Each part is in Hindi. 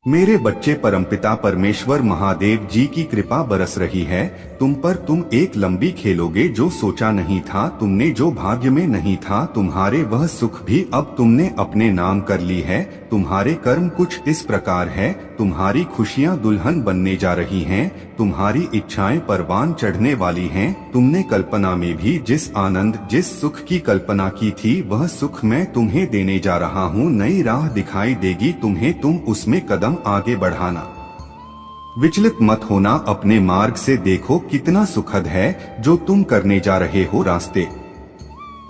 मेरे बच्चे, परमपिता परमेश्वर महादेव जी की कृपा बरस रही है तुम पर। तुम एक लंबी खेलोगे जो सोचा नहीं था तुमने, जो भाग्य में नहीं था तुम्हारे, वह सुख भी अब तुमने अपने नाम कर ली है। तुम्हारे कर्म कुछ इस प्रकार है, तुम्हारी खुशियां दुल्हन बनने जा रही हैं, तुम्हारी इच्छाएं परवान चढ़ने वाली हैं। तुमने कल्पना में भी जिस आनंद, जिस सुख की कल्पना की थी, वह सुख मैं तुम्हें देने जा रहा हूँ। नई राह दिखाई देगी तुम्हें, तुम उसमें कदम आगे बढ़ाना। विचलित मत होना, अपने मार्ग से देखो कितना सुखद है जो तुम करने जा रहे हो। रास्ते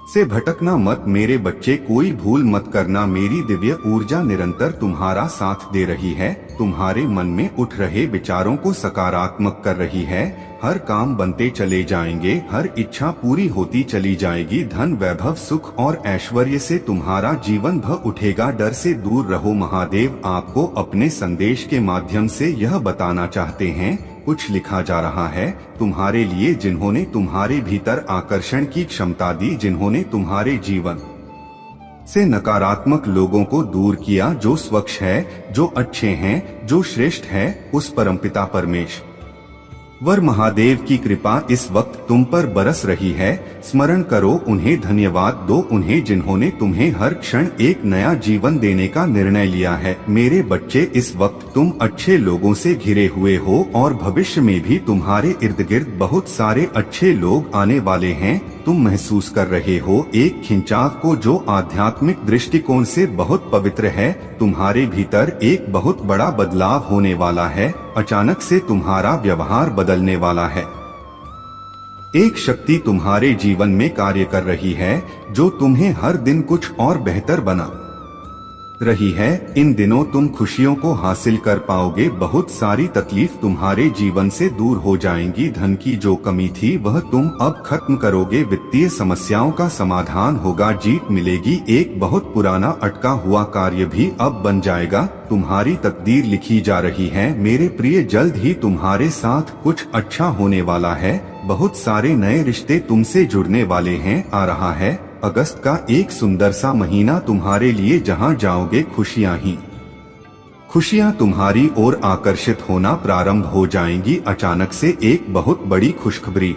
से भटकना मत मेरे बच्चे, कोई भूल मत करना। मेरी दिव्य ऊर्जा निरंतर तुम्हारा साथ दे रही है, तुम्हारे मन में उठ रहे विचारों को सकारात्मक कर रही है। हर काम बनते चले जाएंगे, हर इच्छा पूरी होती चली जाएगी। धन, वैभव, सुख और ऐश्वर्य से तुम्हारा जीवन भर उठेगा। डर से दूर रहो। महादेव आपको अपने संदेश के माध्यम से यह बताना चाहते हैं। कुछ लिखा जा रहा है तुम्हारे लिए, जिन्होंने तुम्हारे भीतर आकर्षण की क्षमता दी, जिन्होंने तुम्हारे जीवन से नकारात्मक लोगों को दूर किया, जो स्वच्छ है, जो अच्छे हैं, जो श्रेष्ठ है, उस परमपिता परमेश्वर महादेव की कृपा इस वक्त तुम पर बरस रही है। स्मरण करो उन्हें, धन्यवाद दो उन्हें, जिन्होंने तुम्हें हर क्षण एक नया जीवन देने का निर्णय लिया है। मेरे बच्चे, इस वक्त तुम अच्छे लोगों से घिरे हुए हो और भविष्य में भी तुम्हारे इर्द गिर्द बहुत सारे अच्छे लोग आने वाले हैं। तुम महसूस कर रहे हो एक खिंचाव को जो आध्यात्मिक दृष्टिकोण से बहुत पवित्र है। तुम्हारे भीतर एक बहुत बड़ा बदलाव होने वाला है। अचानक से तुम्हारा व्यवहार बदलने वाला है। एक शक्ति तुम्हारे जीवन में कार्य कर रही है जो तुम्हें हर दिन कुछ और बेहतर बना रही है। इन दिनों तुम खुशियों को हासिल कर पाओगे। बहुत सारी तकलीफ तुम्हारे जीवन से दूर हो जाएंगी। धन की जो कमी थी वह तुम अब खत्म करोगे। वित्तीय समस्याओं का समाधान होगा, जीत मिलेगी। एक बहुत पुराना अटका हुआ कार्य भी अब बन जाएगा। तुम्हारी तकदीर लिखी जा रही है मेरे प्रिय। जल्द ही तुम्हारे साथ कुछ अच्छा होने वाला है। बहुत सारे नए रिश्ते तुमसे जुड़ने वाले हैं। आ रहा है अगस्त का एक सुंदर सा महीना तुम्हारे लिए, जहां जाओगे खुशियां तुम्हारी ओर आकर्षित होना प्रारंभ हो जाएंगी। अचानक से एक बहुत बड़ी खुशखबरी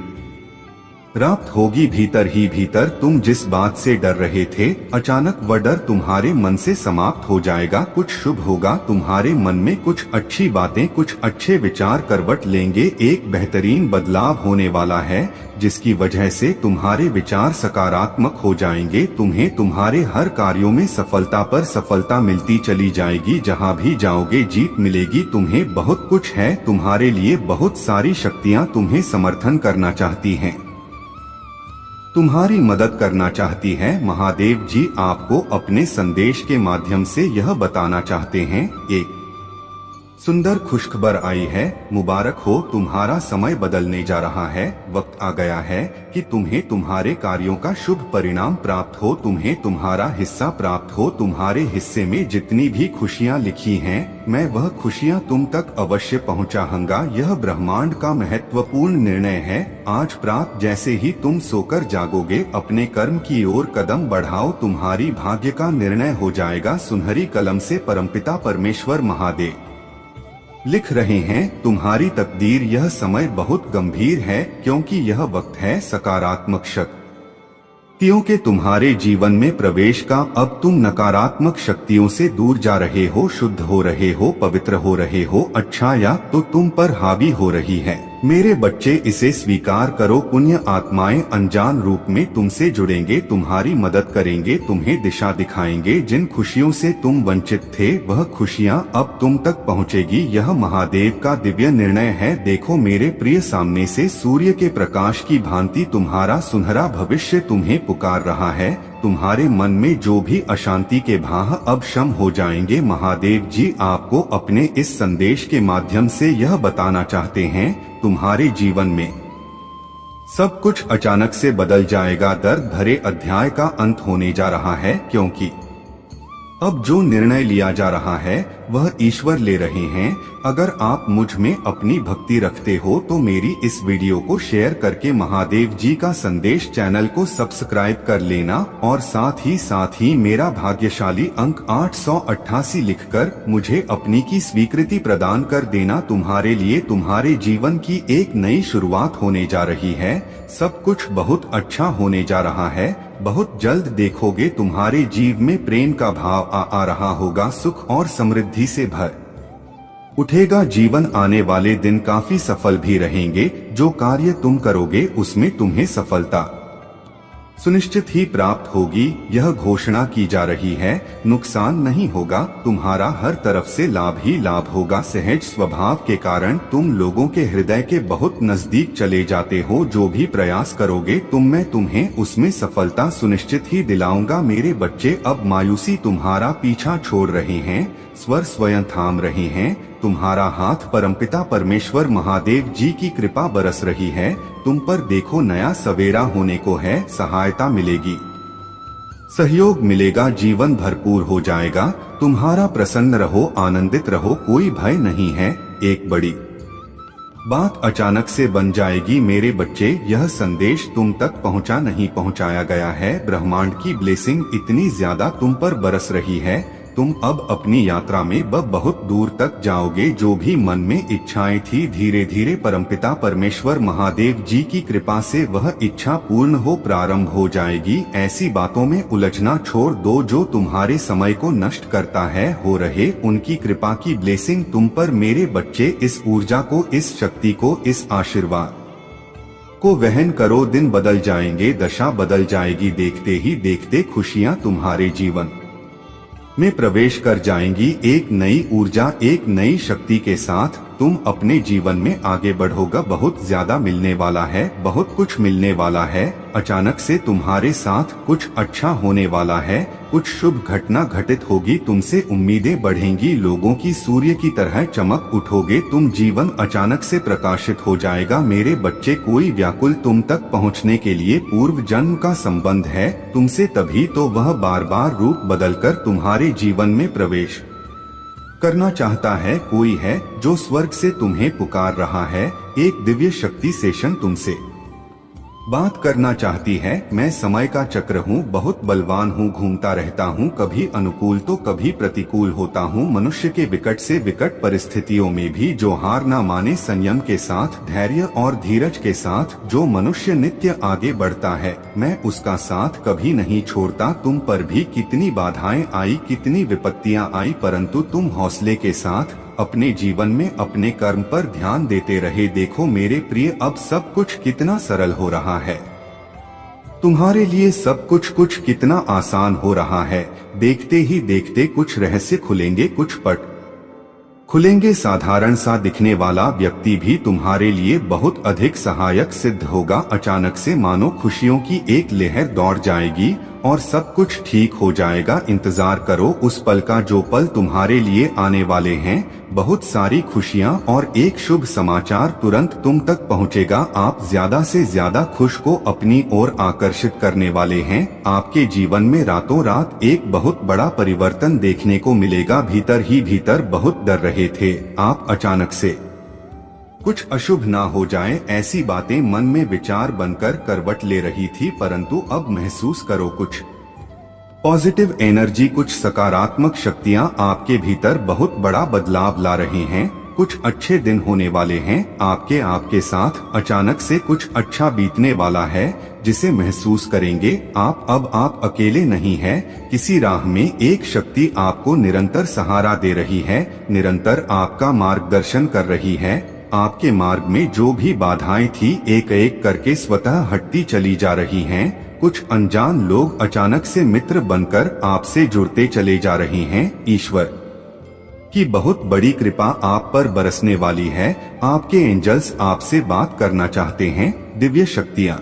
प्राप्त होगी। भीतर ही भीतर तुम जिस बात से डर रहे थे, अचानक वह डर तुम्हारे मन से समाप्त हो जाएगा। कुछ शुभ होगा। तुम्हारे मन में कुछ अच्छी बातें, कुछ अच्छे विचार करवट लेंगे। एक बेहतरीन बदलाव होने वाला है जिसकी वजह से तुम्हारे विचार सकारात्मक हो जाएंगे। तुम्हें तुम्हारे हर कार्यों में सफलता पर सफलता मिलती चली जाएगी। जहां भी जाओगे जीत मिलेगी। तुम्हें बहुत कुछ है। तुम्हारे लिए बहुत सारी शक्तियां तुम्हें समर्थन करना चाहती हैं, तुम्हारी मदद करना चाहती है। महादेव जी आपको अपने संदेश के माध्यम से यह बताना चाहते हैं, एक सुंदर खुशखबर आई है। मुबारक हो, तुम्हारा समय बदलने जा रहा है। वक्त आ गया है कि तुम्हें तुम्हारे कार्यों का शुभ परिणाम प्राप्त हो, तुम्हें तुम्हारा हिस्सा प्राप्त हो। तुम्हारे हिस्से में जितनी भी खुशियां लिखी हैं, मैं वह खुशियां तुम तक अवश्य पहुंचाऊंगा। यह ब्रह्मांड का महत्वपूर्ण निर्णय है। आज प्रात जैसे ही तुम सोकर जागोगे, अपने कर्म की ओर कदम बढ़ाओ। तुम्हारी भाग्य का निर्णय हो जाएगा। सुनहरी कलम से परमपिता परमेश्वर महादेव लिख रहे हैं, तुम्हारी तकदीर। यह समय बहुत गंभीर है क्योंकि यह वक्त है सकारात्मक शक्तियों के तुम्हारे जीवन में प्रवेश का। अब तुम नकारात्मक शक्तियों से दूर जा रहे हो, शुद्ध हो रहे हो, पवित्र हो रहे हो। अच्छा या तो तुम पर हावी हो रही है। मेरे बच्चे, इसे स्वीकार करो। पुण्य आत्माएं अनजान रूप में तुमसे जुड़ेंगे, तुम्हारी मदद करेंगे, तुम्हें दिशा दिखाएंगे। जिन खुशियों से तुम वंचित थे वह खुशियां अब तुम तक पहुंचेगी। यह महादेव का दिव्य निर्णय है। देखो मेरे प्रिय, सामने से सूर्य के प्रकाश की भांति तुम्हारा सुनहरा भविष्य तुम्हें पुकार रहा है। तुम्हारे मन में जो भी अशांति के भाव अब शम हो जाएंगे। महादेव जी आपको अपने इस संदेश के माध्यम से यह बताना चाहते हैं, तुम्हारे जीवन में सब कुछ अचानक से बदल जाएगा। दर्द भरे अध्याय का अंत होने जा रहा है क्योंकि अब जो निर्णय लिया जा रहा है वह ईश्वर ले रहे हैं। अगर आप मुझ में अपनी भक्ति रखते हो तो मेरी इस वीडियो को शेयर करके महादेव जी का संदेश चैनल को सब्सक्राइब कर लेना और साथ ही मेरा भाग्यशाली अंक 888 लिखकर मुझे अपनी की स्वीकृति प्रदान कर देना। तुम्हारे लिए तुम्हारे जीवन की एक नई शुरुआत होने जा रही है। सब कुछ बहुत अच्छा होने जा रहा है। बहुत जल्द देखोगे तुम्हारे जीव में प्रेम का भाव आ रहा होगा। सुख और समृद्धि से भर उठेगा जीवन। आने वाले दिन काफी सफल भी रहेंगे। जो कार्य तुम करोगे उसमें तुम्हें सफलता सुनिश्चित ही प्राप्त होगी। यह घोषणा की जा रही है। नुकसान नहीं होगा। तुम्हारा हर तरफ से लाभ ही लाभ होगा। सहज स्वभाव के कारण तुम लोगों के हृदय के बहुत नजदीक चले जाते हो। जो भी प्रयास करोगे मैं तुम्हें उसमें सफलता सुनिश्चित ही दिलाऊंगा। मेरे बच्चे, अब मायूसी तुम्हारा पीछा छोड़ रहे हैं। स्वर स्वयं थाम रहे हैं। तुम्हारा हाथ परमपिता परमेश्वर महादेव जी की कृपा बरस रही है। तुम पर देखो नया सवेरा होने को है। सहायता मिलेगी, सहयोग मिलेगा। जीवन भरपूर हो जाएगा। तुम्हारा प्रसन्न रहो, आनंदित रहो। कोई भय नहीं है। एक बड़ी बात अचानक से बन जाएगी मेरे बच्चे। यह संदेश तुम तक पहुंचाया गया है। ब्रह्मांड की ब्लेसिंग इतनी ज्यादा तुम पर बरस रही है। तुम अब अपनी यात्रा में बहुत दूर तक जाओगे। जो भी मन में इच्छाएं थी धीरे धीरे परमपिता परमेश्वर महादेव जी की कृपा से वह इच्छा पूर्ण हो प्रारंभ हो जाएगी। ऐसी बातों में उलझना छोड़ दो जो तुम्हारे समय को नष्ट करता है। हो रहे उनकी कृपा की ब्लेसिंग तुम पर मेरे बच्चे। इस ऊर्जा को, इस शक्ति को, इस आशीर्वाद को वहन करो। दिन बदल जाएंगे, दशा बदल जाएगी। देखते ही देखते खुशियाँ तुम्हारे जीवन में प्रवेश कर जाएंगी। एक नई ऊर्जा, एक नई शक्ति के साथ तुम अपने जीवन में आगे बढ़ोगा। बहुत ज्यादा मिलने वाला है, बहुत कुछ मिलने वाला है। अचानक से तुम्हारे साथ कुछ अच्छा होने वाला है। कुछ शुभ घटना घटित होगी। तुमसे उम्मीदें बढ़ेंगी। लोगों की सूर्य की तरह चमक उठोगे तुम। जीवन अचानक से प्रकाशित हो जाएगा मेरे बच्चे। कोई व्याकुल तुम तक पहुंचने के लिए पूर्व जन्म का संबंध है तुमसे, तभी तो वह बार बार रूप बदलकर तुम्हारे जीवन में प्रवेश करना चाहता है। कोई है जो स्वर्ग से तुम्हें पुकार रहा है। एक दिव्य शक्ति सेशन तुमसे बात करना चाहती है। मैं समय का चक्र हूँ, बहुत बलवान हूँ, घूमता रहता हूँ। कभी अनुकूल तो कभी प्रतिकूल होता हूँ। मनुष्य के विकट से विकट परिस्थितियों में भी जो हार ना माने, संयम के साथ, धैर्य और धीरज के साथ जो मनुष्य नित्य आगे बढ़ता है, मैं उसका साथ कभी नहीं छोड़ता। तुम पर भी कितनी बाधाएं आई, कितनी विपत्तियां आई, परंतु तुम हौसले के साथ अपने जीवन में अपने कर्म पर ध्यान देते रहे। देखो मेरे प्रिय, अब सब कुछ कितना सरल हो रहा है। तुम्हारे लिए सब कुछ कितना आसान हो रहा है। देखते ही देखते कुछ रहस्य खुलेंगे, कुछ पट खुलेंगे। साधारण सा दिखने वाला व्यक्ति भी तुम्हारे लिए बहुत अधिक सहायक सिद्ध होगा। अचानक से मानो खुशियों की एक लहर दौड़ जाएगी और सब कुछ ठीक हो जाएगा। इंतजार करो उस पल का जो पल तुम्हारे लिए आने वाले हैं। बहुत सारी खुशियां और एक शुभ समाचार तुरंत तुम तक पहुंचेगा। आप ज्यादा से ज्यादा खुश को अपनी ओर आकर्षित करने वाले हैं। आपके जीवन में रातों रात एक बहुत बड़ा परिवर्तन देखने को मिलेगा। भीतर ही भीतर बहुत डर रहे थे आप, अचानक से कुछ अशुभ ना हो जाए, ऐसी बातें मन में विचार बनकर करवट ले रही थी, परंतु अब महसूस करो कुछ पॉजिटिव एनर्जी, कुछ सकारात्मक शक्तियां आपके भीतर बहुत बड़ा बदलाव ला रहे हैं। कुछ अच्छे दिन होने वाले हैं आपके साथ। अचानक से कुछ अच्छा बीतने वाला है जिसे महसूस करेंगे आप। अब आप अकेले नहीं हैं। किसी राह में एक शक्ति आपको निरंतर सहारा दे रही है, निरंतर आपका मार्गदर्शन कर रही है। आपके मार्ग में जो भी बाधाएं थी एक एक करके स्वतः हटती चली जा रही हैं। कुछ अनजान लोग अचानक से मित्र बनकर आपसे जुड़ते चले जा रहे हैं। ईश्वर की बहुत बड़ी कृपा आप पर बरसने वाली है। आपके एंजल्स आपसे बात करना चाहते हैं। दिव्य शक्तियाँ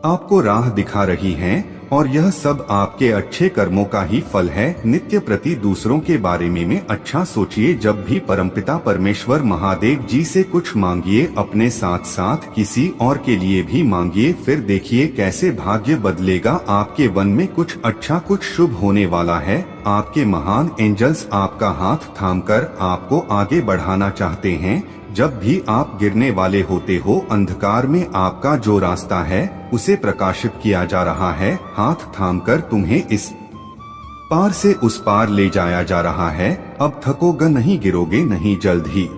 आपको राह दिखा रही हैं और यह सब आपके अच्छे कर्मों का ही फल है। नित्य प्रति दूसरों के बारे में अच्छा सोचिए। जब भी परमपिता परमेश्वर महादेव जी से कुछ मांगिए, अपने साथ साथ किसी और के लिए भी मांगिए। फिर देखिए कैसे भाग्य बदलेगा। आपके वन में कुछ अच्छा, कुछ शुभ होने वाला है। आपके महान एंजल्स आपका हाथ थामकर आपको आगे बढ़ाना चाहते हैं। जब भी आप गिरने वाले होते हो, अंधकार में आपका जो रास्ता है उसे प्रकाशित किया जा रहा है। हाथ थामकर तुम्हें इस पार से उस पार ले जाया जा रहा है। अब थकोगे नहीं, गिरोगे नहीं, जल्द ही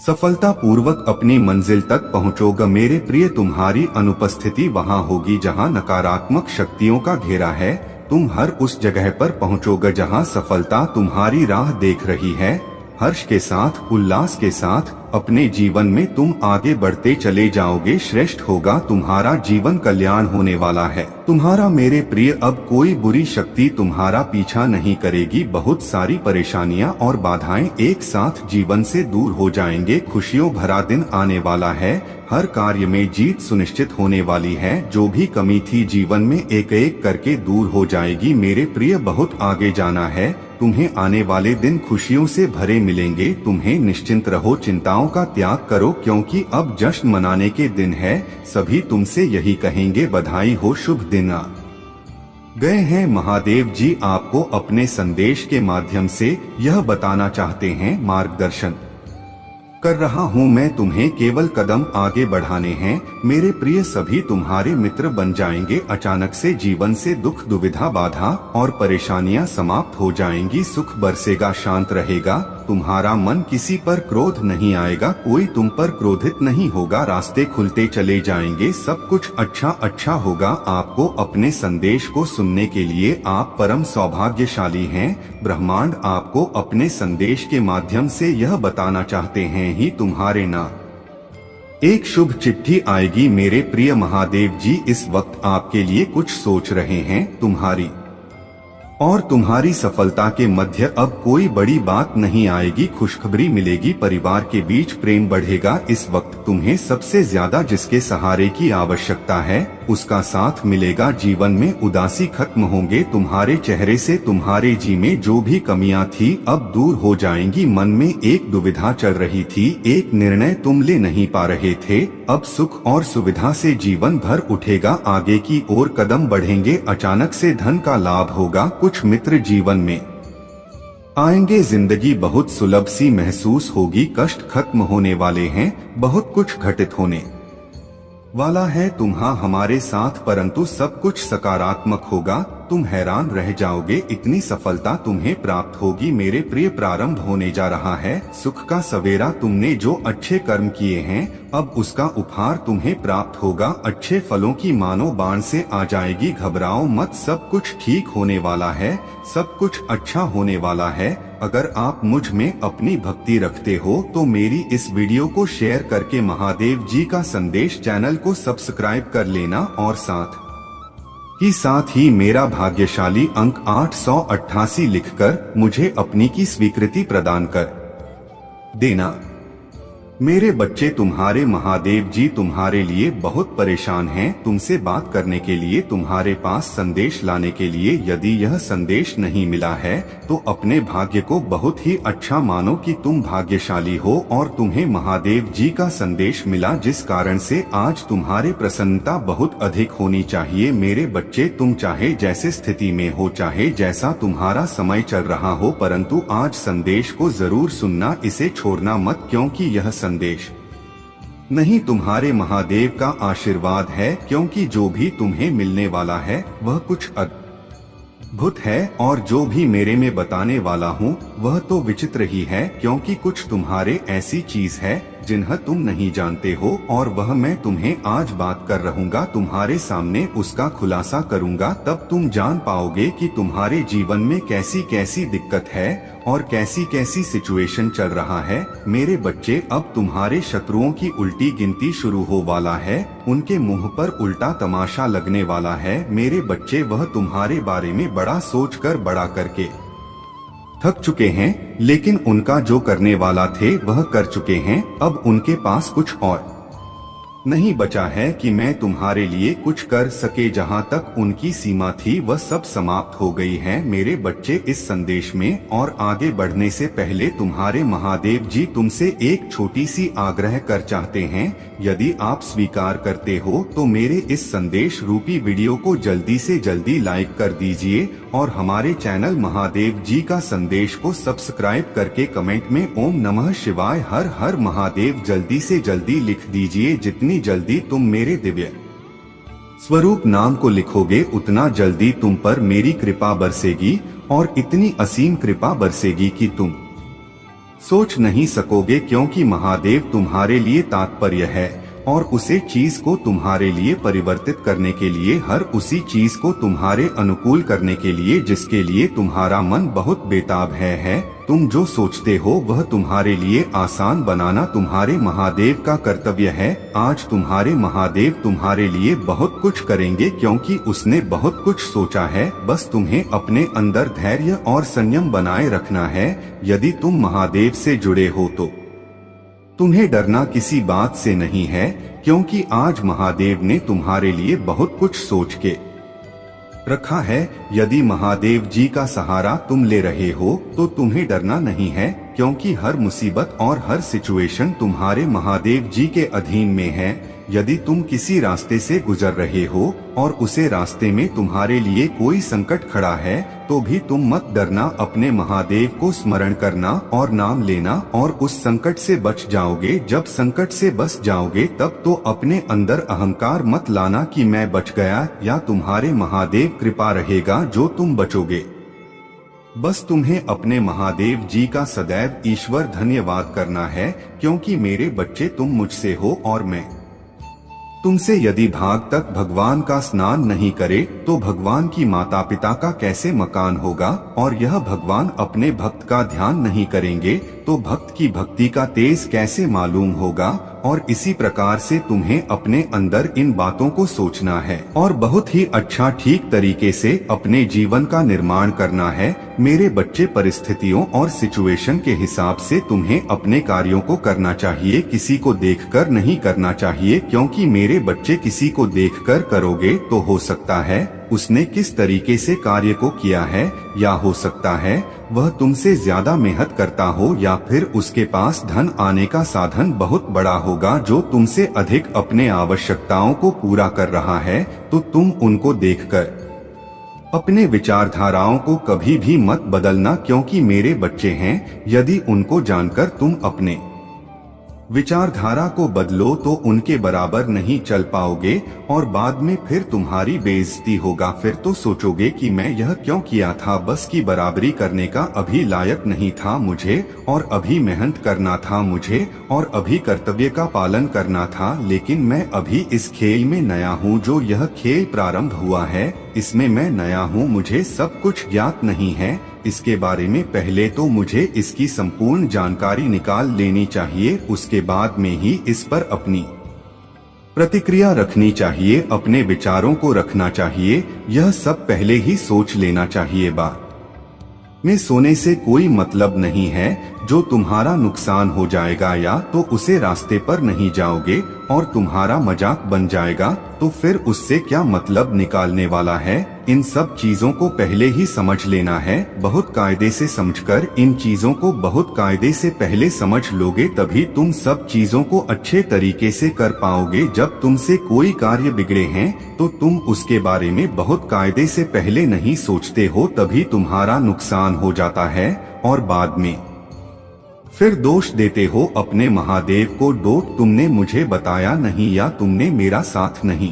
सफलता पूर्वक अपनी मंजिल तक पहुंचोगे। मेरे प्रिय, तुम्हारी अनुपस्थिति वहां होगी जहां नकारात्मक शक्तियों का घेरा है। तुम हर उस जगह पर पहुंचोगे जहां सफलता तुम्हारी राह देख रही है। हर्ष के साथ, उल्लास के साथ अपने जीवन में तुम आगे बढ़ते चले जाओगे। श्रेष्ठ होगा तुम्हारा जीवन, कल्याण होने वाला है तुम्हारा। मेरे प्रिय, अब कोई बुरी शक्ति तुम्हारा पीछा नहीं करेगी। बहुत सारी परेशानियां और बाधाएं एक साथ जीवन से दूर हो जाएंगे। खुशियों भरा दिन आने वाला है। हर कार्य में जीत सुनिश्चित होने वाली है। जो भी कमी थी जीवन में एक एक करके दूर हो जाएगी। मेरे प्रिय, बहुत आगे जाना है। तुम्हें आने वाले दिन खुशियों से भरे मिलेंगे। तुम्हें निश्चिंत रहो, चिंताओं का त्याग करो, क्योंकि अब जश्न मनाने के दिन है। सभी तुमसे यही कहेंगे, बधाई हो, शुभ दिन आ गए हैं। महादेव जी आपको अपने संदेश के माध्यम से यह बताना चाहते हैं, मार्गदर्शन कर रहा हूँ मैं तुम्हें, केवल कदम आगे बढ़ाने हैं। मेरे प्रिय, सभी तुम्हारे मित्र बन जाएंगे। अचानक से जीवन से दुख, दुविधा, बाधा और परेशानियां समाप्त हो जाएंगी। सुख बरसेगा, शांत रहेगा। तुम्हारा मन किसी पर क्रोध नहीं आएगा, कोई तुम पर क्रोधित नहीं होगा। रास्ते खुलते चले जाएंगे, सब कुछ अच्छा अच्छा होगा। आपको अपने संदेश को सुनने के लिए आप परम सौभाग्यशाली हैं। ब्रह्मांड आपको अपने संदेश के माध्यम से यह बताना चाहते हैं ही तुम्हारे नाम एक शुभ चिट्ठी आएगी। मेरे प्रिय महादेव जी इस वक्त आपके लिए कुछ सोच रहे हैं। तुम्हारी और तुम्हारी सफलता के मध्य अब कोई बड़ी बात नहीं आएगी। खुशखबरी मिलेगी, परिवार के बीच प्रेम बढ़ेगा। इस वक्त तुम्हें सबसे ज्यादा जिसके सहारे की आवश्यकता है उसका साथ मिलेगा। जीवन में उदासी खत्म होंगे। तुम्हारे चेहरे से तुम्हारे जी में जो भी कमियां थी अब दूर हो जाएंगी। मन में एक दुविधा चल रही थी, एक निर्णय तुम ले नहीं पा रहे थे, अब सुख और सुविधा से जीवन भर उठेगा। आगे की ओर कदम बढ़ेंगे। अचानक से धन का लाभ होगा। कुछ मित्र जीवन में आएंगे। जिंदगी बहुत सुलभ सी महसूस होगी। कष्ट खत्म होने वाले हैं। बहुत कुछ घटित होने वाला है तुम्हारा हमारे साथ, परंतु सब कुछ सकारात्मक होगा। तुम हैरान रह जाओगे, इतनी सफलता तुम्हें प्राप्त होगी। मेरे प्रिय, प्रारंभ होने जा रहा है सुख का सवेरा। तुमने जो अच्छे कर्म किए हैं अब उसका उपहार तुम्हें प्राप्त होगा। अच्छे फलों की मानो बाण से आ जाएगी। घबराओ मत, सब कुछ ठीक होने वाला है, सब कुछ अच्छा होने वाला है। अगर आप मुझ में अपनी भक्ति रखते हो तो मेरी इस वीडियो को शेयर करके महादेव जी का संदेश चैनल को सब्सक्राइब कर लेना और साथ ही मेरा भाग्यशाली अंक 888 लिखकर मुझे अपनी की स्वीकृति प्रदान कर देना। मेरे बच्चे, तुम्हारे महादेव जी तुम्हारे लिए बहुत परेशान हैं। तुमसे बात करने के लिए, तुम्हारे पास संदेश लाने के लिए। यदि यह संदेश नहीं मिला है तो अपने भाग्य को बहुत ही अच्छा मानो कि तुम भाग्यशाली हो और तुम्हें महादेव जी का संदेश मिला, जिस कारण से आज तुम्हारे प्रसन्नता बहुत अधिक होनी चाहिए। मेरे बच्चे, तुम चाहे जैसे स्थिति में हो, चाहे जैसा तुम्हारा समय चल रहा हो, परंतु आज संदेश को जरूर सुनना, इसे छोड़ना मत, क्योंकि यह संदेश नहीं तुम्हारे महादेव का आशीर्वाद है। क्योंकि जो भी तुम्हें मिलने वाला है वह कुछ अद्भुत है और जो भी मेरे में बताने वाला हूँ वह तो विचित्र ही है, क्योंकि कुछ तुम्हारे ऐसी चीज है जिन्हें तुम नहीं जानते हो और वह मैं तुम्हें आज बात कर रहूंगा, तुम्हारे सामने उसका खुलासा करूंगा। तब तुम जान पाओगे कि तुम्हारे जीवन में कैसी कैसी दिक्कत है और कैसी कैसी सिचुएशन चल रहा है। मेरे बच्चे, अब तुम्हारे शत्रुओं की उल्टी गिनती शुरू हो वाला है, उनके मुंह पर उल्टा तमाशा लगने वाला है। मेरे बच्चे, वह तुम्हारे बारे में बड़ा सोचकर बड़ा करके थक चुके हैं, लेकिन उनका जो करने वाला थे वह कर चुके हैं। अब उनके पास कुछ और नहीं बचा है कि मैं तुम्हारे लिए कुछ कर सके। जहाँ तक उनकी सीमा थी वह सब समाप्त हो गई है। मेरे बच्चे, इस संदेश में और आगे बढ़ने से पहले तुम्हारे महादेव जी तुमसे एक छोटी सी आग्रह कर चाहते हैं। यदि आप स्वीकार करते हो तो मेरे इस संदेश रूपी वीडियो को जल्दी से जल्दी लाइक कर दीजिए और हमारे चैनल महादेव जी का संदेश को सब्सक्राइब करके कमेंट में ओम नमः शिवाय हर हर महादेव जल्दी से जल्दी लिख दीजिए। जितनी जल्दी तुम मेरे दिव्य स्वरूप नाम को लिखोगे उतना जल्दी तुम पर मेरी कृपा बरसेगी और इतनी असीम कृपा बरसेगी कि तुम सोच नहीं सकोगे, क्योंकि महादेव तुम्हारे लिए तात्पर्य है और उसे चीज को तुम्हारे लिए परिवर्तित करने के लिए, हर उसी चीज को तुम्हारे अनुकूल करने के लिए जिसके लिए तुम्हारा मन बहुत बेताब है। तुम जो सोचते हो वह तुम्हारे लिए आसान बनाना तुम्हारे महादेव का कर्तव्य है। आज तुम्हारे महादेव तुम्हारे लिए बहुत कुछ करेंगे, क्योंकि उसने बहुत कुछ सोचा है। बस तुम्हें अपने अंदर धैर्य और संयम बनाए रखना है। यदि तुम महादेव से जुड़े हो तो तुम्हें डरना किसी बात से नहीं है, क्योंकि आज महादेव ने तुम्हारे लिए बहुत कुछ सोच के रखा है। यदि महादेव जी का सहारा तुम ले रहे हो तो तुम्हें डरना नहीं है, क्योंकि हर मुसीबत और हर सिचुएशन तुम्हारे महादेव जी के अधीन में है। यदि तुम किसी रास्ते से गुजर रहे हो और उसे रास्ते में तुम्हारे लिए कोई संकट खड़ा है तो भी तुम मत डरना। अपने महादेव को स्मरण करना और नाम लेना और उस संकट से बच जाओगे। जब संकट से बच जाओगे तब तो अपने अंदर अहंकार मत लाना कि मैं बच गया, या तुम्हारे महादेव कृपा रहेगा जो तुम बचोगे। बस तुम्हें अपने महादेव जी का सदैव ईश्वर धन्यवाद करना है, क्योंकि मेरे बच्चे तुम मुझसे हो और मैं तुमसे। यदि भाग तक भगवान का स्नान नहीं करे तो भगवान की माता पिता का कैसे मकान होगा, और यह भगवान अपने भक्त का ध्यान नहीं करेंगे तो भक्त की भक्ति का तेज कैसे मालूम होगा। और इसी प्रकार से तुम्हें अपने अंदर इन बातों को सोचना है और बहुत ही अच्छा ठीक तरीके से अपने जीवन का निर्माण करना है। मेरे बच्चे, परिस्थितियों और सिचुएशन के हिसाब से तुम्हें अपने कार्यों को करना चाहिए, किसी को देखकर नहीं करना चाहिए, क्योंकि मेरे बच्चे किसी को देखकर करोगे तो हो सकता है उसने किस तरीके से कार्य को किया है, या हो सकता है वह तुमसे ज्यादा मेहनत करता हो, या फिर उसके पास धन आने का साधन बहुत बड़ा होगा जो तुमसे अधिक अपने आवश्यकताओं को पूरा कर रहा है। तो तुम उनको देखकर अपने विचारधाराओं को कभी भी मत बदलना, क्योंकि मेरे बच्चे हैं। यदि उनको जानकर तुम अपने विचारधारा को बदलो तो उनके बराबर नहीं चल पाओगे और बाद में फिर तुम्हारी बेइज्जती होगा। फिर तो सोचोगे कि मैं यह क्यों किया था, बस की बराबरी करने का अभी लायक नहीं था मुझे, और अभी मेहनत करना था मुझे, और अभी कर्तव्य का पालन करना था। लेकिन मैं अभी इस खेल में नया हूँ, जो यह खेल प्रारंभ हुआ है इसमें मैं नया हूँ, मुझे सब कुछ ज्ञात नहीं है इसके बारे में। पहले तो मुझे इसकी संपूर्ण जानकारी निकाल लेनी चाहिए, उसके बाद में ही इस पर अपनी प्रतिक्रिया रखनी चाहिए, अपने विचारों को रखना चाहिए। यह सब पहले ही सोच लेना चाहिए। बाद में सोने से कोई मतलब नहीं है, जो तुम्हारा नुकसान हो जाएगा या तो उसे रास्ते पर नहीं जाओगे और तुम्हारा मजाक बन जाएगा तो फिर उससे क्या मतलब निकालने वाला है। इन सब चीजों को पहले ही समझ लेना है, बहुत कायदे से समझकर। इन चीजों को बहुत कायदे से पहले समझ लोगे तभी तुम सब चीजों को अच्छे तरीके से कर पाओगे। जब तुमसे कोई कार्य बिगड़े हैं तो तुम उसके बारे में बहुत कायदे से पहले नहीं सोचते हो, तभी तुम्हारा नुकसान हो जाता है और बाद में फिर दोष देते हो अपने महादेव को। तुमने मुझे बताया नहीं या तुमने मेरा साथ नहीं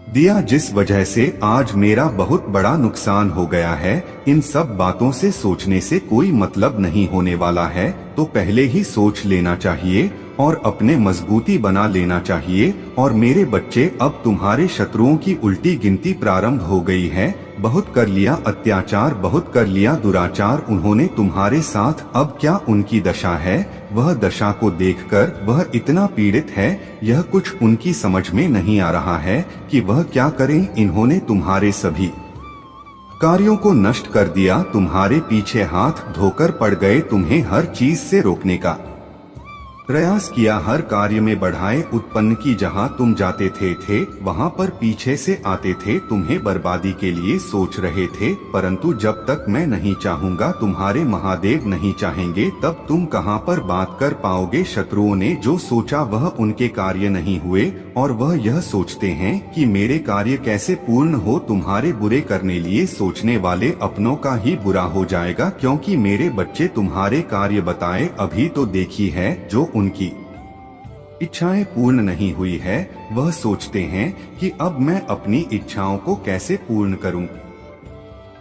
दिया, जिस वजह से आज मेरा बहुत बड़ा नुकसान हो गया है। इन सब बातों से सोचने से कोई मतलब नहीं होने वाला है, तो पहले ही सोच लेना चाहिए और अपने मजबूती बना लेना चाहिए। और मेरे बच्चे, अब तुम्हारे शत्रुओं की उल्टी गिनती प्रारंभ हो गई है। बहुत कर लिया अत्याचार, बहुत कर लिया दुराचार उन्होंने तुम्हारे साथ। अब क्या उनकी दशा है, वह दशा को देखकर वह इतना पीड़ित है, यह कुछ उनकी समझ में नहीं आ रहा है कि वह क्या करें। इन्होंने तुम्हारे सभी कार्यों को नष्ट कर दिया, तुम्हारे पीछे हाथ धोकर पड़ गए, तुम्हें हर चीज से रोकने का प्रयास किया हर कार्य में बढ़ाए उत्पन्न की, जहाँ तुम जाते थे वहाँ पर पीछे से आते थे, तुम्हें बर्बादी के लिए सोच रहे थे, परंतु जब तक मैं नहीं चाहूँगा, तुम्हारे महादेव नहीं चाहेंगे, तब तुम कहाँ पर बात कर पाओगे। शत्रुओं ने जो सोचा वह उनके कार्य नहीं हुए, और वह यह सोचते हैं कि मेरे कार्य कैसे पूर्ण हो। तुम्हारे बुरे करने लिए सोचने वाले अपनों का ही बुरा हो जाएगा, क्योंकि मेरे बच्चे तुम्हारे कार्य बताए अभी तो देखी है, जो उनकी इच्छाएं पूर्ण नहीं हुई है, वह सोचते हैं कि अब मैं अपनी इच्छाओं को कैसे पूर्ण करूं,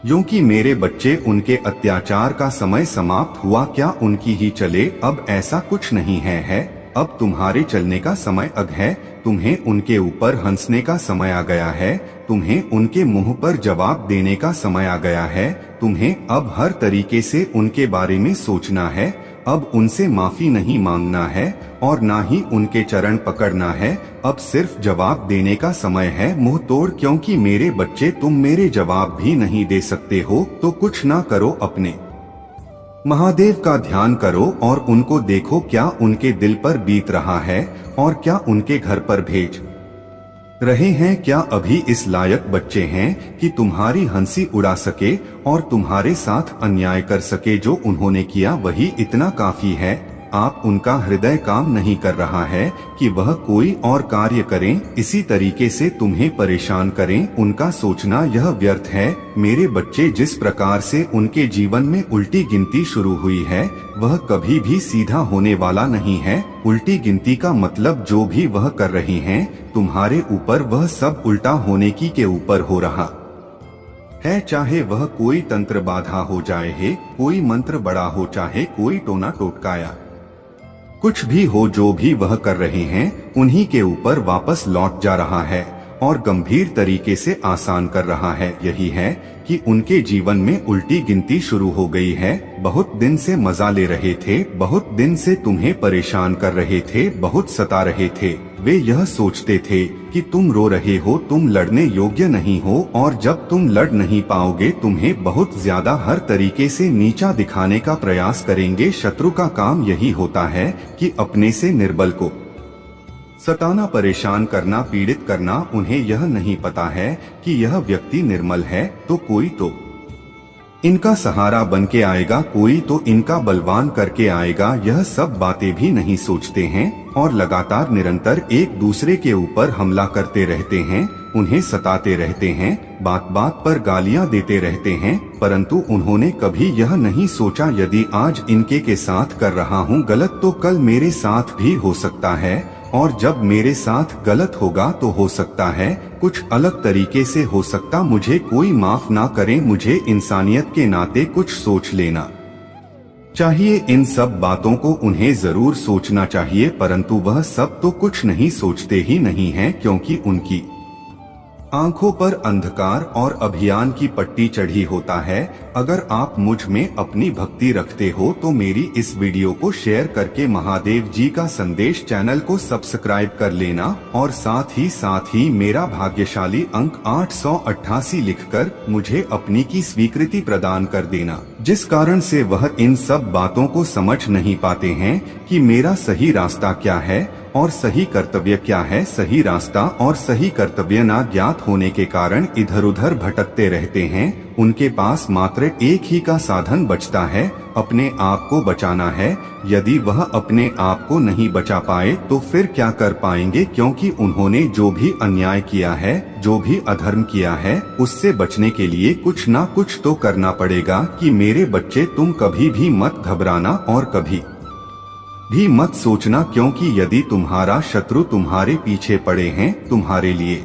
क्योंकि मेरे बच्चे, उनके अत्याचार का समय समाप्त हुआ, क्या उनकी ही चले। अब ऐसा कुछ नहीं है, अब तुम्हारे चलने का समय अग है, तुम्हें उनके ऊपर हंसने का समय आ गया है, तुम्हें उनके मुंह पर जवाब देने का समय आ गया है, तुम्हें अब हर तरीके से उनके बारे में सोचना है, अब उनसे माफी नहीं मांगना है और ना ही उनके चरण पकड़ना है, अब सिर्फ जवाब देने का समय है, मुंह तोड़। क्योंकि मेरे बच्चे, तुम मेरे जवाब भी नहीं दे सकते हो, तो कुछ ना करो, अपने महादेव का ध्यान करो और उनको देखो, क्या उनके दिल पर बीत रहा है और क्या उनके घर पर भेज रहे हैं। क्या अभी इस लायक बच्चे हैं कि तुम्हारी हंसी उड़ा सके और तुम्हारे साथ अन्याय कर सके। जो उन्होंने किया वही इतना काफी है। आप उनका हृदय काम नहीं कर रहा है कि वह कोई और कार्य करें, इसी तरीके से तुम्हें परेशान करें। उनका सोचना यह व्यर्थ है। मेरे बच्चे, जिस प्रकार से उनके जीवन में उल्टी गिनती शुरू हुई है, वह कभी भी सीधा होने वाला नहीं है। उल्टी गिनती का मतलब जो भी वह कर रही हैं तुम्हारे ऊपर, वह सब उल्टा होने की के ऊपर हो रहा है। चाहे वह कोई तंत्र बाधा हो जाए, कोई मंत्र बड़ा हो, चाहे कोई टोना टोटकाया कुछ भी हो, जो भी वह कर रहे हैं उन्हीं के ऊपर वापस लौट जा रहा है और गंभीर तरीके से आसान कर रहा है। यही है कि उनके जीवन में उल्टी गिनती शुरू हो गई है। बहुत दिन से मजा ले रहे थे, बहुत दिन से तुम्हें परेशान कर रहे थे, बहुत सता रहे थे। वे यह सोचते थे कि तुम रो रहे हो, तुम लड़ने योग्य नहीं हो, और जब तुम लड़ नहीं पाओगे तुम्हें बहुत ज्यादा हर तरीके से नीचा दिखाने का प्रयास करेंगे। शत्रु का काम यही होता है कि अपने से निर्बल को सताना, परेशान करना, पीड़ित करना। उन्हें यह नहीं पता है कि यह व्यक्ति निर्मल है, तो कोई तो इनका सहारा बन के आएगा, कोई तो इनका बलवान करके आएगा। यह सब बातें भी नहीं सोचते हैं और लगातार निरंतर एक दूसरे के ऊपर हमला करते रहते हैं, उन्हें सताते रहते हैं, बात बात पर गालियां देते रहते हैं। परंतु उन्होंने कभी यह नहीं सोचा, यदि आज इनके के साथ कर रहा हूँ गलत, तो कल मेरे साथ भी हो सकता है, और जब मेरे साथ गलत होगा तो हो सकता है कुछ अलग तरीके से हो सकता। मुझे कोई माफ ना करे, मुझे इंसानियत के नाते कुछ सोच लेना चाहिए। इन सब बातों को उन्हें जरूर सोचना चाहिए, परंतु वह सब तो कुछ नहीं सोचते ही नहीं है, क्योंकि उनकी आंखों पर अंधकार और अभियान की पट्टी चढ़ी होता है। अगर आप मुझ में अपनी भक्ति रखते हो तो मेरी इस वीडियो को शेयर करके महादेव जी का संदेश चैनल को सब्सक्राइब कर लेना, और साथ ही मेरा भाग्यशाली अंक 888 लिखकर मुझे अपनी की स्वीकृति प्रदान कर देना, जिस कारण से वह इन सब बातों को समझ नहीं पाते हैं कि मेरा सही रास्ता क्या है और सही कर्तव्य क्या है। सही रास्ता और सही कर्तव्य ना ज्ञात होने के कारण इधर उधर भटकते रहते हैं। उनके पास मात्र एक ही का साधन बचता है, अपने आप को बचाना है। यदि वह अपने आप को नहीं बचा पाए तो फिर क्या कर पाएंगे, क्योंकि उन्होंने जो भी अन्याय किया है, जो भी अधर्म किया है, उससे बचने के लिए कुछ ना कुछ तो करना पड़ेगा। कि मेरे बच्चे, तुम कभी भी मत घबराना और कभी भी मत सोचना, क्योंकि यदि तुम्हारा शत्रु तुम्हारे पीछे पड़े हैं तुम्हारे लिए,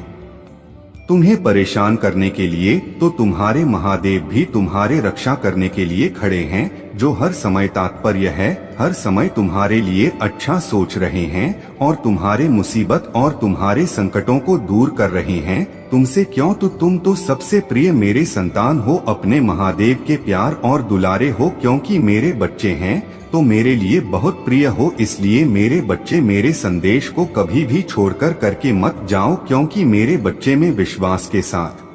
तुम्हें परेशान करने के लिए, तो तुम्हारे महादेव भी तुम्हारे रक्षा करने के लिए खड़े हैं, जो हर समय तात्पर्य है, हर समय तुम्हारे लिए अच्छा सोच रहे हैं और तुम्हारे मुसीबत और तुम्हारे संकटों को दूर कर रहे हैं। तुमसे क्यों, तो तुम तो सबसे प्रिय मेरे संतान हो, अपने महादेव के प्यार और दुलारे हो। क्योंकि मेरे बच्चे हैं तो मेरे लिए बहुत प्रिय हो, इसलिए मेरे बच्चे, मेरे संदेश को कभी भी छोड़कर करके मत जाओ, क्योंकि मेरे बच्चे में विश्वास के साथ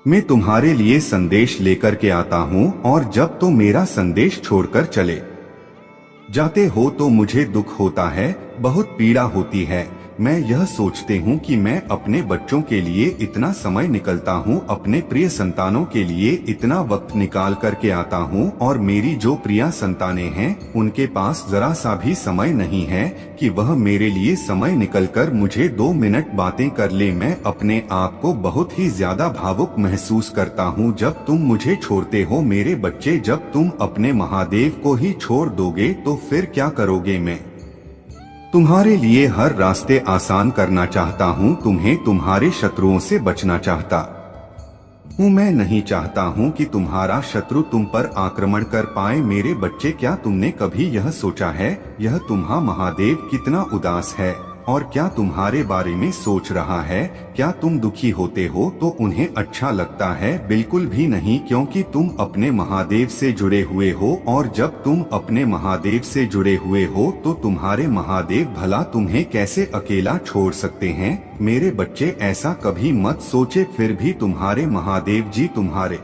मैं तुम्हारे लिए संदेश लेकर के आता हूँ, और जब तो मेरा संदेश छोड़कर चले जाते हो तो मुझे दुख होता है, बहुत पीड़ा होती है। मैं यह सोचते हूँ कि मैं अपने बच्चों के लिए इतना समय निकलता हूँ, अपने प्रिय संतानों के लिए इतना वक्त निकाल करके आता हूँ, और मेरी जो प्रिय संतानें हैं उनके पास जरा सा भी समय नहीं है कि वह मेरे लिए समय निकलकर मुझे 2 मिनट बातें कर ले। मैं अपने आप को बहुत ही ज्यादा भावुक महसूस करता हूँ जब तुम मुझे छोड़ते हो मेरे बच्चे। जब तुम अपने महादेव को ही छोड़ दोगे तो फिर क्या करोगे? मैं तुम्हारे लिए हर रास्ते आसान करना चाहता हूँ, तुम्हें तुम्हारे शत्रुओं से बचना चाहता हूँ। मैं नहीं चाहता हूँ कि तुम्हारा शत्रु तुम पर आक्रमण कर पाए। मेरे बच्चे, क्या तुमने कभी यह सोचा है यह तुम्हारा महादेव कितना उदास है और क्या तुम्हारे बारे में सोच रहा है? क्या तुम दुखी होते हो तो उन्हें अच्छा लगता है? बिल्कुल भी नहीं, क्योंकि तुम अपने महादेव से जुड़े हुए हो, और जब तुम अपने महादेव से जुड़े हुए हो तो तुम्हारे महादेव भला तुम्हें कैसे अकेला छोड़ सकते हैं? मेरे बच्चे, ऐसा कभी मत सोचे। फिर भी तुम्हारे महादेव जी तुम्हारे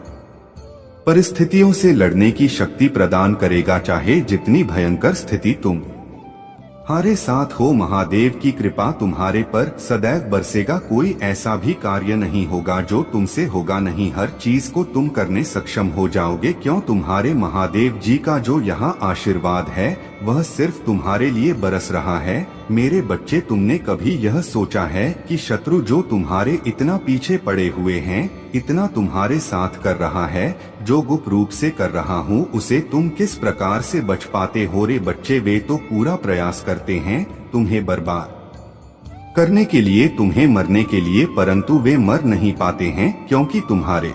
परिस्थितियों से लड़ने की शक्ति प्रदान करेगा, चाहे जितनी भयंकर स्थिति तुम्हारे साथ हो। महादेव की कृपा तुम्हारे पर सदैव बरसेगा। कोई ऐसा भी कार्य नहीं होगा जो तुमसे होगा नहीं, हर चीज को तुम करने सक्षम हो जाओगे। क्यों? तुम्हारे महादेव जी का जो यहाँ आशीर्वाद है वह सिर्फ तुम्हारे लिए बरस रहा है। मेरे बच्चे, तुमने कभी यह सोचा है कि शत्रु जो तुम्हारे इतना पीछे पड़े हुए हैं, इतना तुम्हारे साथ कर रहा है, जो गुप्त रूप से कर रहा हूँ, उसे तुम किस प्रकार से बच पाते हो? रे बच्चे, वे तो पूरा प्रयास करते हैं तुम्हें बर्बाद करने के लिए, तुम्हें मरने के लिए, परंतु वे मर नहीं पाते हैं क्योंकि तुम्हारे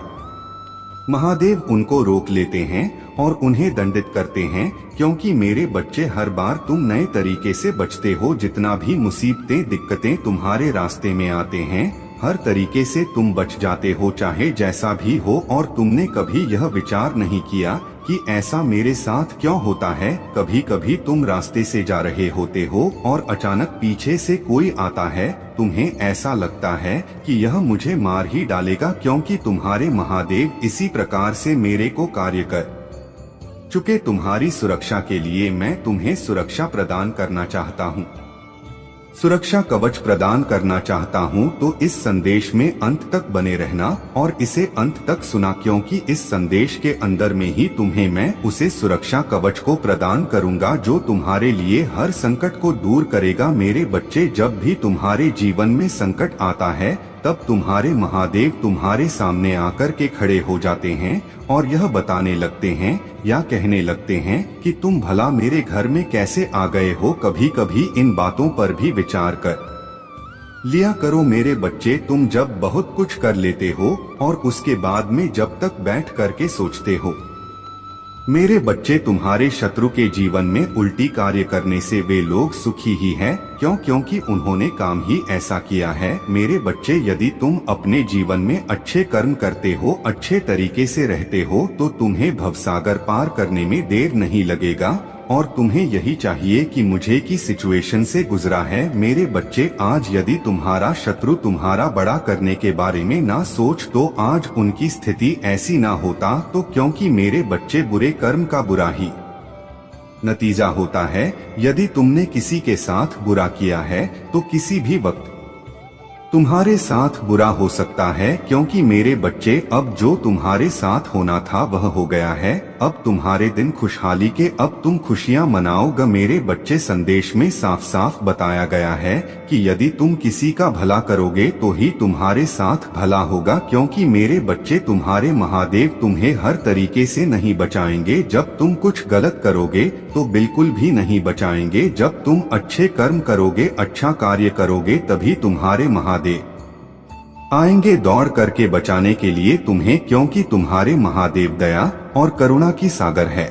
महादेव उनको रोक लेते हैं और उन्हें दंडित करते हैं। क्योंकि मेरे बच्चे, हर बार तुम नए तरीके से बचते हो। जितना भी मुसीबतें दिक्कतें तुम्हारे रास्ते में आते हैं, हर तरीके से तुम बच जाते हो, चाहे जैसा भी हो। और तुमने कभी यह विचार नहीं किया कि ऐसा मेरे साथ क्यों होता है? कभी कभी तुम रास्ते से जा रहे होते हो और अचानक पीछे से कोई आता है, तुम्हें ऐसा लगता है कि यह मुझे मार ही डालेगा, क्योंकि तुम्हारे महादेव इसी प्रकार से मेरे को कार्य कर चुके। तुम्हारी सुरक्षा के लिए मैं तुम्हें सुरक्षा प्रदान करना चाहता हूँ, सुरक्षा कवच प्रदान करना चाहता हूँ। तो इस संदेश में अंत तक बने रहना और इसे अंत तक सुना, क्योंकि इस संदेश के अंदर में ही तुम्हें मैं उसे सुरक्षा कवच को प्रदान करूँगा जो तुम्हारे लिए हर संकट को दूर करेगा। मेरे बच्चे, जब भी तुम्हारे जीवन में संकट आता है तब तुम्हारे महादेव तुम्हारे सामने आकर के खड़े हो जाते हैं और यह बताने लगते हैं या कहने लगते हैं कि तुम भला मेरे घर में कैसे आ गए हो? कभी कभी इन बातों पर भी विचार कर लिया करो मेरे बच्चे। तुम जब बहुत कुछ कर लेते हो और उसके बाद में जब तक बैठ करके सोचते हो मेरे बच्चे, तुम्हारे शत्रु के जीवन में उल्टी कार्य करने से वे लोग सुखी ही हैं। क्यों? क्योंकि उन्होंने काम ही ऐसा किया है। मेरे बच्चे, यदि तुम अपने जीवन में अच्छे कर्म करते हो, अच्छे तरीके से रहते हो, तो तुम्हें भवसागर पार करने में देर नहीं लगेगा। और तुम्हें यही चाहिए कि मुझे की सिचुएशन से गुजरा है। मेरे बच्चे, आज यदि तुम्हारा शत्रु तुम्हारा बड़ा करने के बारे में ना सोच तो आज उनकी स्थिति ऐसी ना होता। तो क्योंकि मेरे बच्चे, बुरे कर्म का बुरा ही नतीजा होता है। यदि तुमने किसी के साथ बुरा किया है तो किसी भी वक्त तुम्हारे साथ बुरा हो सकता है। क्योंकि मेरे बच्चे, अब जो तुम्हारे साथ होना था वह हो गया है। अब तुम्हारे दिन खुशहाली के, अब तुम खुशियां मनाओगे। मेरे बच्चे, संदेश में साफ साफ बताया गया है कि यदि तुम किसी का भला करोगे तो ही तुम्हारे साथ भला होगा। क्योंकि मेरे बच्चे, तुम्हारे महादेव तुम्हें हर तरीके से नहीं बचाएंगे। जब तुम कुछ गलत करोगे तो बिल्कुल भी नहीं बचाएंगे। जब तुम अच्छे कर्म करोगे, अच्छा कार्य करोगे, तभी तुम्हारे महादेव आएंगे दौड़ करके बचाने के लिए तुम्हें। क्योंकि तुम्हारे महादेव दया और करुणा की सागर है।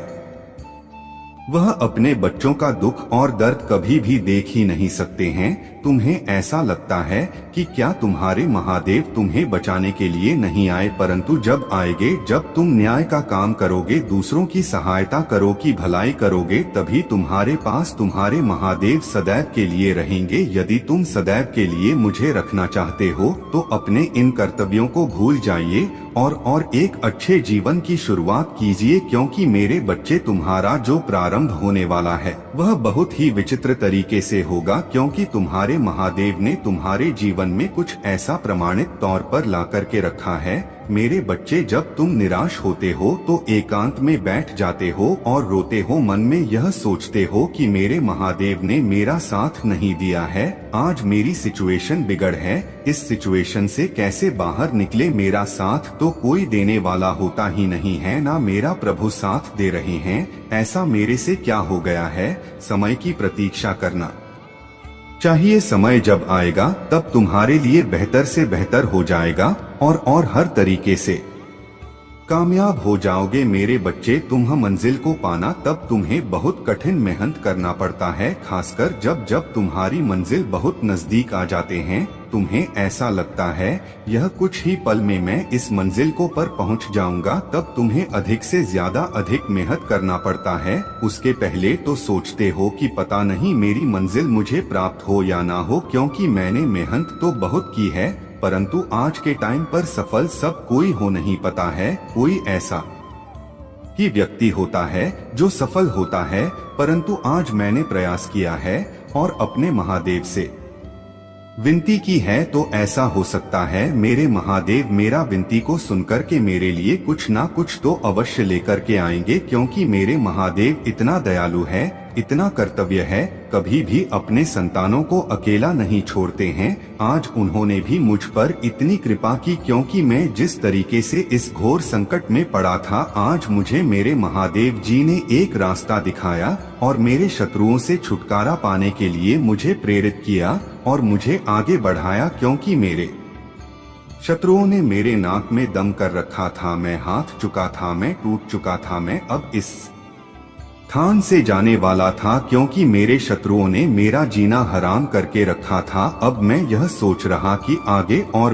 वह अपने बच्चों का दुख और दर्द कभी भी देख ही नहीं सकते हैं। तुम्हें ऐसा लगता है कि क्या तुम्हारे महादेव तुम्हें बचाने के लिए नहीं आए, परंतु जब आएंगे, जब तुम न्याय का काम करोगे, दूसरों की सहायता करो, की भलाई करोगे, तभी तुम्हारे पास तुम्हारे महादेव सदैव के लिए रहेंगे। यदि तुम सदैव के लिए मुझे रखना चाहते हो तो अपने इन कर्तव्यों को भूल जाइए और एक अच्छे जीवन की शुरुआत कीजिए, क्योंकि मेरे बच्चे तुम्हारा जो प्रारंभ होने वाला है वह बहुत ही विचित्र तरीके से होगा, क्योंकि तुम्हारे महादेव ने तुम्हारे जीवन में कुछ ऐसा प्रमाणित तौर पर ला करके रखा है। मेरे बच्चे, जब तुम निराश होते हो तो एकांत में बैठ जाते हो और रोते हो, मन में यह सोचते हो कि मेरे महादेव ने मेरा साथ नहीं दिया है, आज मेरी सिचुएशन बिगड़ है, इस सिचुएशन से कैसे बाहर निकले, मेरा साथ तो कोई देने वाला होता ही नहीं है, ना मेरा प्रभु साथ दे रहे हैं, ऐसा मेरे से क्या हो गया है। समय की प्रतीक्षा करना चाहिए, समय जब आएगा तब तुम्हारे लिए बेहतर से बेहतर हो जाएगा और हर तरीके से कामयाब हो जाओगे। मेरे बच्चे, तुम मंजिल को पाना तब तुम्हें बहुत कठिन मेहनत करना पड़ता है, खासकर जब जब तुम्हारी मंजिल बहुत नजदीक आ जाते हैं, तुम्हें ऐसा लगता है यह कुछ ही पल में मैं इस मंजिल को पर पहुंच जाऊंगा, तब तुम्हें अधिक से ज्यादा अधिक मेहनत करना पड़ता है। उसके पहले तो सोचते हो कि पता नहीं मेरी मंजिल मुझे प्राप्त हो या ना हो, क्योंकि मैंने मेहनत तो बहुत की है, परंतु आज के टाइम पर सफल सब कोई हो नहीं पता है। कोई ऐसा ही व्यक्ति होता है जो सफल होता है, परंतु आज मैंने प्रयास किया है और अपने महादेव से विनती की है, तो ऐसा हो सकता है मेरे महादेव मेरा विनती को सुनकर के मेरे लिए कुछ ना कुछ तो अवश्य लेकर के आएंगे, क्योंकि मेरे महादेव इतना दयालु है, इतना कर्तव्य है, कभी भी अपने संतानों को अकेला नहीं छोड़ते हैं। आज उन्होंने भी मुझ पर इतनी कृपा की, क्योंकि मैं जिस तरीके से इस घोर संकट में पड़ा था, आज मुझे मेरे महादेव जी ने एक रास्ता दिखाया और मेरे शत्रुओं से छुटकारा पाने के लिए मुझे प्रेरित किया और मुझे आगे बढ़ाया, क्योंकि मेरे शत्रुओं ने मेरे नाक में दम कर रखा था, मैं हाथ चुका था, मैं टूट चुका था, मैं अब इस स्थान से जाने वाला था, क्योंकि मेरे शत्रुओं ने मेरा जीना हराम करके रखा था। अब मैं यह सोच रहा कि आगे और